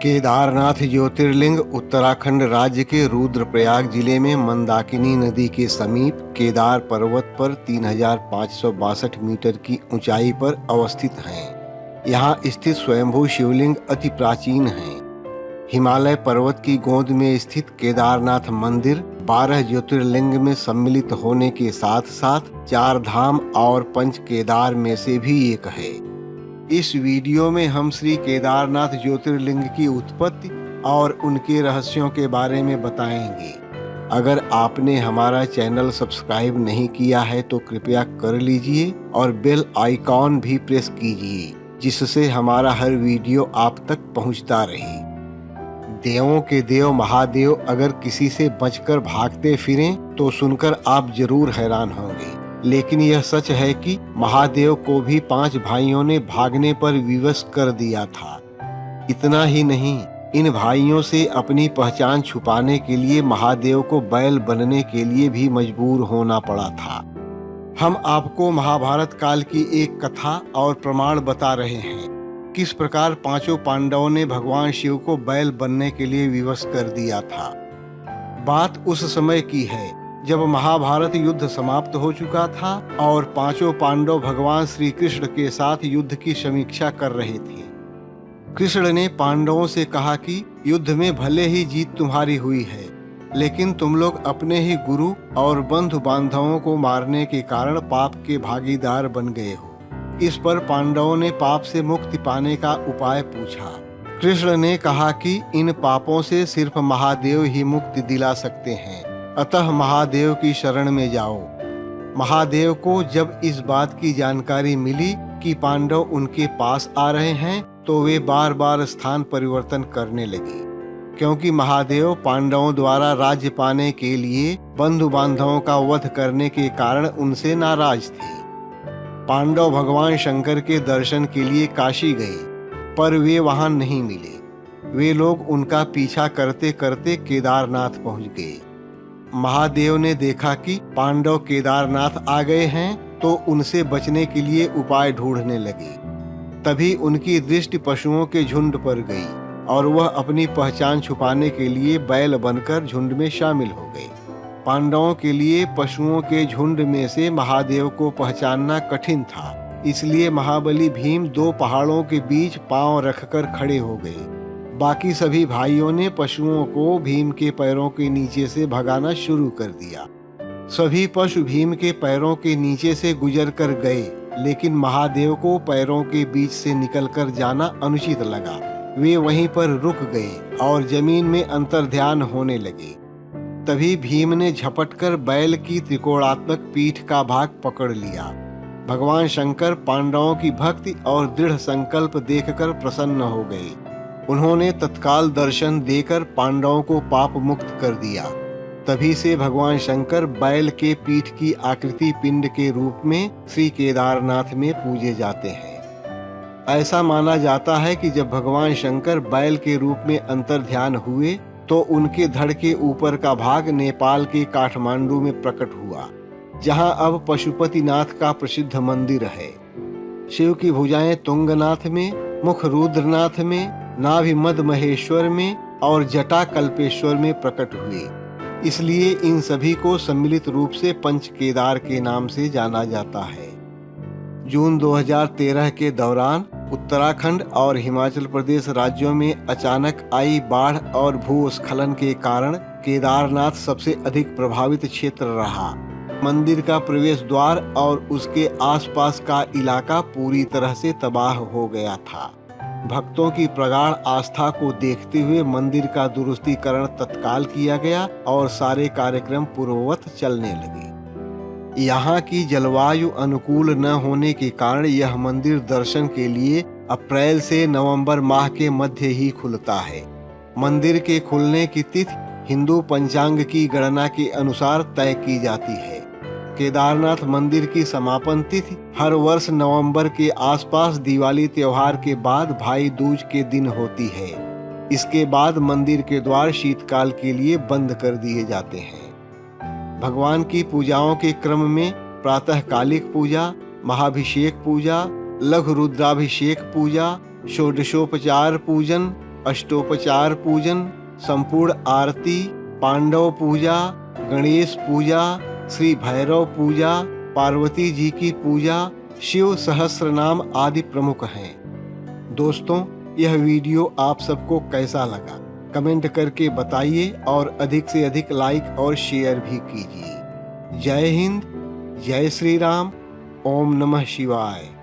केदारनाथ ज्योतिर्लिंग उत्तराखंड राज्य के रुद्रप्रयाग जिले में मंदाकिनी नदी के समीप केदार पर्वत पर 3562 मीटर की ऊंचाई पर अवस्थित है। यहाँ स्थित स्वयंभू शिवलिंग अति प्राचीन है। हिमालय पर्वत की गोद में स्थित केदारनाथ मंदिर 12 ज्योतिर्लिंग में सम्मिलित होने के साथ साथ 4 धाम और पंच केदार में से भी एक है। इस वीडियो में हम श्री केदारनाथ ज्योतिर्लिंग की उत्पत्ति और उनके रहस्यों के बारे में बताएंगे। अगर आपने हमारा चैनल सब्सक्राइब नहीं किया है तो कृपया कर लीजिए और बेल आइकॉन भी प्रेस कीजिए, जिससे हमारा हर वीडियो आप तक पहुंचता रहे। देवों के देव महादेव अगर किसी से बचकर भागते फिरें तो सुनकर आप जरूर हैरान होंगे, लेकिन यह सच है कि महादेव को भी 5 भाइयों ने भागने पर विवश कर दिया था। इतना ही नहीं, इन भाइयों से अपनी पहचान छुपाने के लिए महादेव को बैल बनने के लिए भी मजबूर होना पड़ा था। हम आपको महाभारत काल की एक कथा और प्रमाण बता रहे हैं, किस प्रकार 5 पांडवों ने भगवान शिव को बैल बनने के लिए विवश कर दिया था। बात उस समय की है जब महाभारत युद्ध समाप्त हो चुका था और 5 पांडव भगवान श्री कृष्ण के साथ युद्ध की समीक्षा कर रहे थे। कृष्ण ने पांडवों से कहा कि युद्ध में भले ही जीत तुम्हारी हुई है, लेकिन तुम लोग अपने ही गुरु और बंधु बांधवों को मारने के कारण पाप के भागीदार बन गए हो। इस पर पांडवों ने पाप से मुक्ति पाने का उपाय पूछा। कृष्ण ने कहा कि इन पापों से सिर्फ महादेव ही मुक्ति दिला सकते हैं, अतः महादेव की शरण में जाओ। महादेव को जब इस बात की जानकारी मिली कि पांडव उनके पास आ रहे हैं तो वे बार बार स्थान परिवर्तन करने लगे, क्योंकि महादेव पांडवों द्वारा राज्य पाने के लिए बंधु बांधवों का वध करने के कारण उनसे नाराज थे। पांडव भगवान शंकर के दर्शन के लिए काशी गए, पर वे वहां नहीं मिले। वे लोग उनका पीछा करते करते केदारनाथ पहुंच गए। महादेव ने देखा कि पांडव केदारनाथ आ गए हैं तो उनसे बचने के लिए उपाय ढूंढने लगे। तभी उनकी दृष्टि पशुओं के झुंड पर गई और वह अपनी पहचान छुपाने के लिए बैल बनकर झुंड में शामिल हो गए। पांडवों के लिए पशुओं के झुंड में से महादेव को पहचानना कठिन था, इसलिए महाबली भीम 2 पहाड़ों के बीच पांव रखकर खड़े हो गए। बाकी सभी भाइयों ने पशुओं को भीम के पैरों के नीचे से भगाना शुरू कर दिया। सभी पशु भीम के पैरों के नीचे से गुजर कर गए, लेकिन महादेव को पैरों के बीच से निकलकर जाना अनुचित लगा। वे वहीं पर रुक गए और जमीन में अंतर्ध्यान होने लगे। तभी भीम ने झपटकर बैल की त्रिकोणात्मक पीठ का भाग पकड़ लिया। भगवान शंकर पांडवों की भक्ति और दृढ़ संकल्प देखकर प्रसन्न हो गए। उन्होंने तत्काल दर्शन देकर पांडवों को पाप मुक्त कर दिया। तभी से भगवान शंकर बैल के पीठ की आकृति पिंड के रूप में श्री केदारनाथ में पूजे जाते हैं। ऐसा माना जाता है कि जब भगवान शंकर बैल के रूप में अंतर्ध्यान हुए तो उनके धड़ के ऊपर का भाग नेपाल के काठमांडू में प्रकट हुआ, जहां अब पशुपतिनाथ का प्रसिद्ध मंदिर है। शिव की भुजाएं तुंगनाथ में, मुख रुद्रनाथ में, नाभि मध्य महेश्वर में और जटा कल्पेश्वर में प्रकट हुए। इसलिए इन सभी को सम्मिलित रूप से पंच केदार के नाम से जाना जाता है। जून 2013 के दौरान उत्तराखंड और हिमाचल प्रदेश राज्यों में अचानक आई बाढ़ और भूस्खलन के कारण केदारनाथ सबसे अधिक प्रभावित क्षेत्र रहा। मंदिर का प्रवेश द्वार और उसके आसपास का इलाका पूरी तरह से तबाह हो गया था। भक्तों की प्रगाढ़ आस्था को देखते हुए मंदिर का दुरुस्तीकरण तत्काल किया गया और सारे कार्यक्रम पूर्ववत चलने लगे। यहाँ की जलवायु अनुकूल न होने के कारण यह मंदिर दर्शन के लिए अप्रैल से नवंबर माह के मध्य ही खुलता है। मंदिर के खुलने की तिथि हिंदू पंचांग की गणना के अनुसार तय की जाती है। केदारनाथ मंदिर की समापन तिथि हर वर्ष नवंबर के आसपास दिवाली त्योहार के बाद भाई दूज के दिन होती है। इसके बाद मंदिर के द्वार शीतकाल के लिए बंद कर दिए जाते हैं। भगवान की पूजाओं के क्रम में प्रातःकालिक पूजा, महाभिषेक पूजा, लघु रुद्राभिषेक पूजा, षोडशोपचार पूजन, अष्टोपचार पूजन, संपूर्ण आरती, पांडव पूजा, गणेश पूजा, श्री भैरव पूजा, पार्वती जी की पूजा, शिव सहस्रनाम आदि प्रमुख हैं। दोस्तों, यह वीडियो आप सबको कैसा लगा कमेंट करके बताइए और अधिक से अधिक लाइक और शेयर भी कीजिए। जय हिंद, जय श्री राम, ओम नमः शिवाय।